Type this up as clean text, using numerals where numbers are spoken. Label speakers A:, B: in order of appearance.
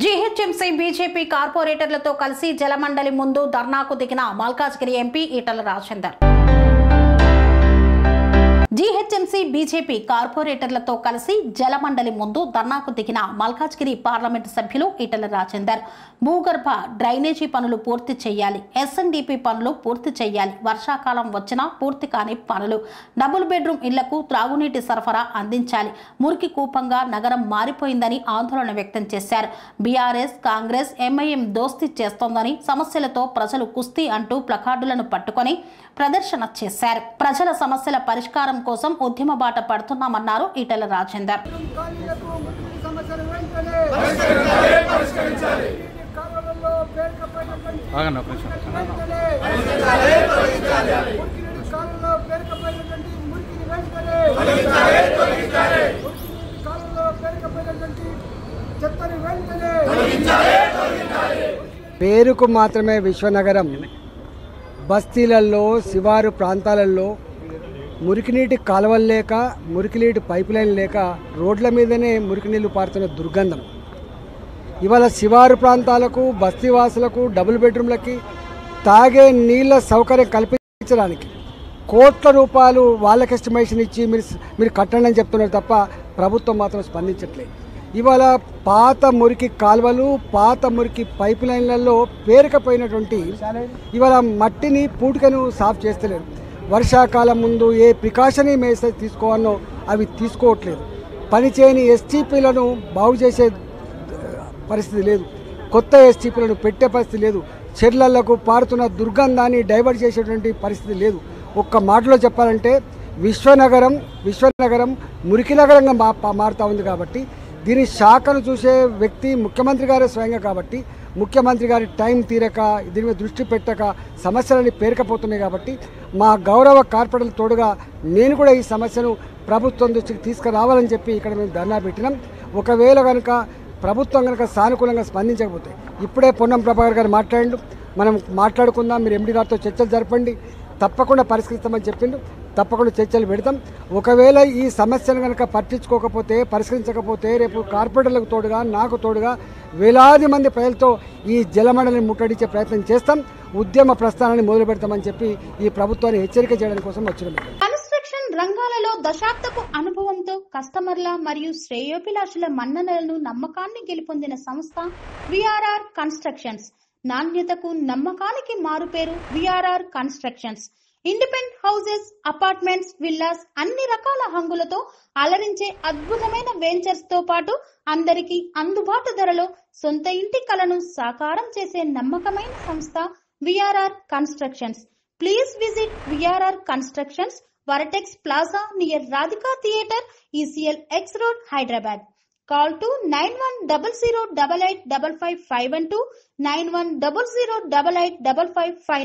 A: GHMC BJP కార్పొరేటర్లతో కలిసి జలమండలి ముందు ధర్నాకు దిగిన Malkajgiri MP Etela Rajender. GHMC BJP కార్పొరేటర్లతో కలిసి జలమండలి ముందు ధర్నాకు దిగిన మల్కాజ్గిరి పార్లమెంటు సభ్యులు ఈటల రాజేందర్. భూగర్భ డ్రైనేజీ పనులు పూర్తి చేయాలి, ఎస్ఎన్డిపి పనులు పూర్తి చేయాలి, వర్షాకాలం వచ్చినా పూర్తి కాని పనులు, డబుల్ బెడ్రూమ్ ఇళ్లకు త్రాగునీటి సరఫరా అందించాలి, మురికి కూపంగా నగరం మారిపోయిందని ఆందోళన వ్యక్తం చేశారు. బీఆర్ఎస్, కాంగ్రెస్, ఎంఐఎం దోస్తీ చేస్తోందని, సమస్యలతో ప్రజలు కుస్తీ అంటూ ప్లకార్డులను పట్టుకొని ప్రదర్శన చేశారు. ప్రజల సమస్యల పరిష్కారం కోసం ఉద్యమ బాట పడుతున్నామన్నారు ఈటల రాజేందర్.
B: పేరుకు మాత్రమే విశ్వనగరం బస్తీలలో, శివారు ప్రాంతాలలో మురికినీటి కాలువలు లేక, మురికినీటి పైప్ లైన్ లేక రోడ్ల మీదనే మురికి నీళ్లు పారుతున్న దుర్గంధం. ఇవాళ శివారు ప్రాంతాలకు, బస్తీవాసులకు, డబుల్ బెడ్రూమ్లకి తాగే నీళ్ల సౌకర్యం కల్పించడానికి కోట్ల రూపాయలు వాళ్ళకి ఎస్టిమేషన్ ఇచ్చి మీరు కట్టండి అని చెప్తున్నారు తప్ప ప్రభుత్వం మాత్రం స్పందించట్లేదు. ఇవాళ పాత మురికి కాలువలు, పాత మురికి పైప్ లైన్లలో పేరుకపోయినటువంటి ఇవాళ మట్టిని, పూటికను సాఫ్ చేస్తలేరు. వర్షాకాలం ముందు ఏ ప్రికాషనరీ మెజర్స్ తీసుకోవాలో అవి తీసుకోవట్లేదు. పనిచేయని ఎస్టీపీలను బాగు చేసే పరిస్థితి లేదు, కొత్త ఎస్టీపీలను పెట్టే పరిస్థితి లేదు, చెర్లలకు పారుతున్న దుర్గంధాన్ని డైవర్ట్ చేసేటువంటి పరిస్థితి లేదు. ఒక్క మాటలో చెప్పాలంటే విశ్వనగరం మురికి నగరంగా మారుతూ ఉంది. కాబట్టి దీని శాఖను చూసే వ్యక్తి ముఖ్యమంత్రి గారే స్వయంగా. కాబట్టి ముఖ్యమంత్రి గారి టైం తీరక, దీని మీద దృష్టి పెట్టక సమస్యలని పేరుకపోతున్నాయి. కాబట్టి మా గౌరవ కార్పొరేటర్ల తోడుగా నేను కూడా ఈ సమస్యను ప్రభుత్వం దృష్టికి తీసుకురావాలని చెప్పి ఇక్కడ మేము ధర్నా పెట్టినాం. ఒకవేళ కనుక ప్రభుత్వం కనుక సానుకూలంగా స్పందించకపోతే, ఇప్పుడే పొన్నం ప్రభాకర్ గారు మాట్లాడిండు, మనం మాట్లాడుకుందాం, మీరు ఎండి గారితో చర్చలు జరపండి, తప్పకుండా పరిష్కరిస్తామని చెప్పిండు. తప్పకుండా చర్చలు పెడతాం. ఒకవేళ ఈ సమస్యను కనుక పట్టించుకోకపోతే, పరిష్కరించకపోతే రేపు కార్పొరేటర్లకు తోడుగా, నాకు తోడుగా వేలాది మంది ప్రజలతో ఈ జలమండలిని ముట్టడించే ప్రయత్నం చేస్తాం. ఉద్యమ ప్రస్థానాన్ని మొదలు పెడతామని చెప్పి ఈ ప్రభుత్వాన్ని హెచ్చరిక చేయడం కోసం వచ్చినాం.
C: కన్స్ట్రక్షన్ రంగాలలో దశాబ్దపు అనుభవంతో కస్టమర్ల మరియు శ్రేయోభిలాషుల మన్ననలను, నమ్మకాన్ని గెలుపొందిన సంస్థ విఆర్ఆర్ కన్స్ట్రక్షన్స్. నాణ్యతకు, నమ్మకానికి మారుపేరు VRR constructions. Independent houses, apartments, villas అన్ని రకాల హంగులతో అలరించే అద్భుతమైన వెంచర్స్ తో పాటు అందరికీ అందుబాటు ధరలో సొంత ఇంటి కలను సాకారం చేసే నమ్మకమైన సంస్థ VRR constructions. Please visit VRR constructions, వరటెక్స్ plaza near Radhika theatre, ECL X Road, Hyderabad. Call to 910088555512, 9100885555.